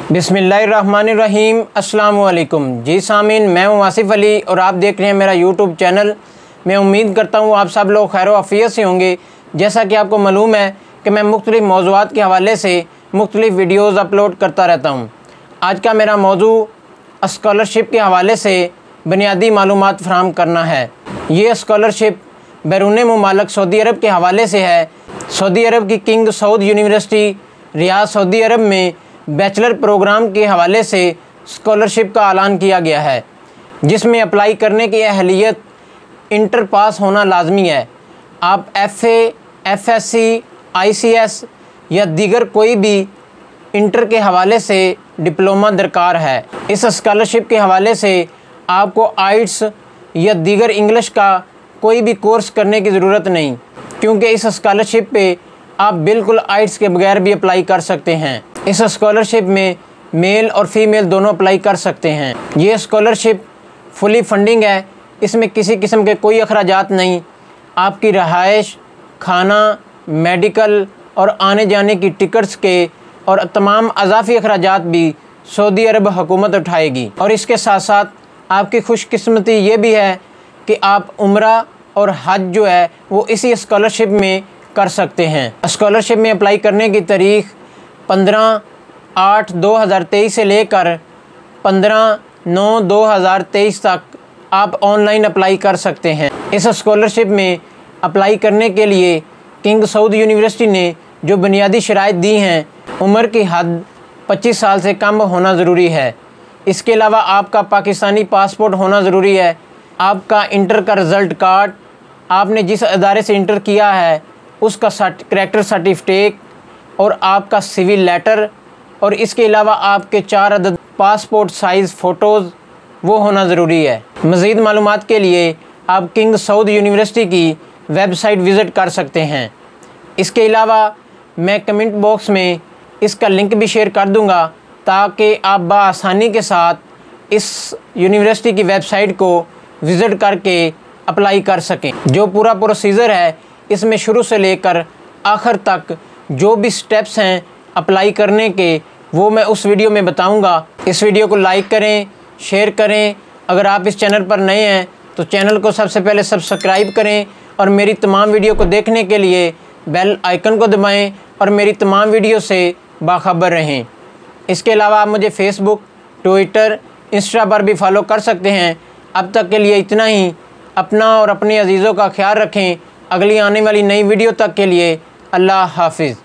बिस्मिल्लाहिर्रहमानिर्रहीम। अस्सलाम वालेकुम। जी सामीन, मैं हूँ आसिफ़ अली और आप देख रहे हैं मेरा यूट्यूब चैनल। मैं उम्मीद करता हूँ आप सब लोग खैर आफियत से होंगे। जैसा कि आपको मालूम है कि मैं मुख्तलिफ़ मौज़ूआत के हवाले से मुख्तलिफ़ वीडियोज़ अपलोड करता रहता हूँ। आज का मेरा मौजू स्कॉलरशिप के हवाले से बुनियादी मालूमात फ़राहम करना है। ये स्कॉलरशिप बैरून मुमालिक सऊदी अरब के हवाले से है। सऊदी अरब की King Saud University Riyadh Saudi Arab में बैचलर प्रोग्राम के हवाले से स्कॉलरशिप का ऐलान किया गया है, जिसमें अप्लाई करने की अहलियत इंटर पास होना लाजमी है। आप FA, FSc, ICS या दीगर कोई भी इंटर के हवाले से डिप्लोमा दरकार है। इस स्कॉलरशिप के हवाले से आपको आइट्स या दीगर इंग्लिश का कोई भी कोर्स करने की ज़रूरत नहीं, क्योंकि इस स्कॉलरशिप पे आप बिल्कुल आइट्स के बगैर भी अप्लाई कर सकते हैं। इस स्कॉलरशिप में मेल और फीमेल दोनों अप्लाई कर सकते हैं। ये स्कॉलरशिप फुली फंडिंग है, इसमें किसी किस्म के कोई अखराजात नहीं। आपकी रहाइश, खाना, मेडिकल और आने जाने की टिकट्स के और तमाम अज़ाफ़ी अखराजात भी सऊदी अरब हुकूमत उठाएगी। और इसके साथ साथ आपकी खुशकिस्मती ये भी है कि आप उम्रा और हज जो है वो इसी स्कॉलरशिप में कर सकते हैं। स्कॉलरशिप में अप्लाई करने की तारीख़ 15/8/2023 से लेकर 15/9/2023 तक आप ऑनलाइन अप्लाई कर सकते हैं। इस स्कॉलरशिप में अप्लाई करने के लिए किंग सऊद यूनिवर्सिटी ने जो बुनियादी शराइत दी हैं, उम्र की हद 25 साल से कम होना ज़रूरी है। इसके अलावा आपका पाकिस्तानी पासपोर्ट होना ज़रूरी है। आपका इंटर का रिज़ल्ट कार्ड, आपने जिस अदारे से इंटर किया है उसका करैक्टर सर्टिफिकेट और आपका सिविल लेटर, और इसके अलावा आपके 4 अदद पासपोर्ट साइज़ फ़ोटोज़ वो होना ज़रूरी है। मज़ीद मालूमात के लिए आप किंग सऊद यूनिवर्सिटी की वेबसाइट विज़िट कर सकते हैं। इसके अलावा मैं कमेंट बॉक्स में इसका लिंक भी शेयर कर दूंगा, ताकि आप बआसानी के साथ इस यूनिवर्सिटी की वेबसाइट को विज़िट करके अप्लाई कर सकें। जो पूरा प्रोसीजर है इसमें शुरू से लेकर आखिर तक जो भी स्टेप्स हैं अप्लाई करने के, वो मैं उस वीडियो में बताऊंगा। इस वीडियो को लाइक करें, शेयर करें। अगर आप इस चैनल पर नए हैं तो चैनल को सबसे पहले सब्सक्राइब करें और मेरी तमाम वीडियो को देखने के लिए बेल आइकन को दबाएं और मेरी तमाम वीडियो से बाखबर रहें। इसके अलावा आप मुझे फेसबुक, ट्विटर, इंस्टा पर भी फॉलो कर सकते हैं। अब तक के लिए इतना ही। अपना और अपने अजीज़ों का ख्याल रखें। अगली आने वाली नई वीडियो तक के लिए अल्लाह हाफिज़।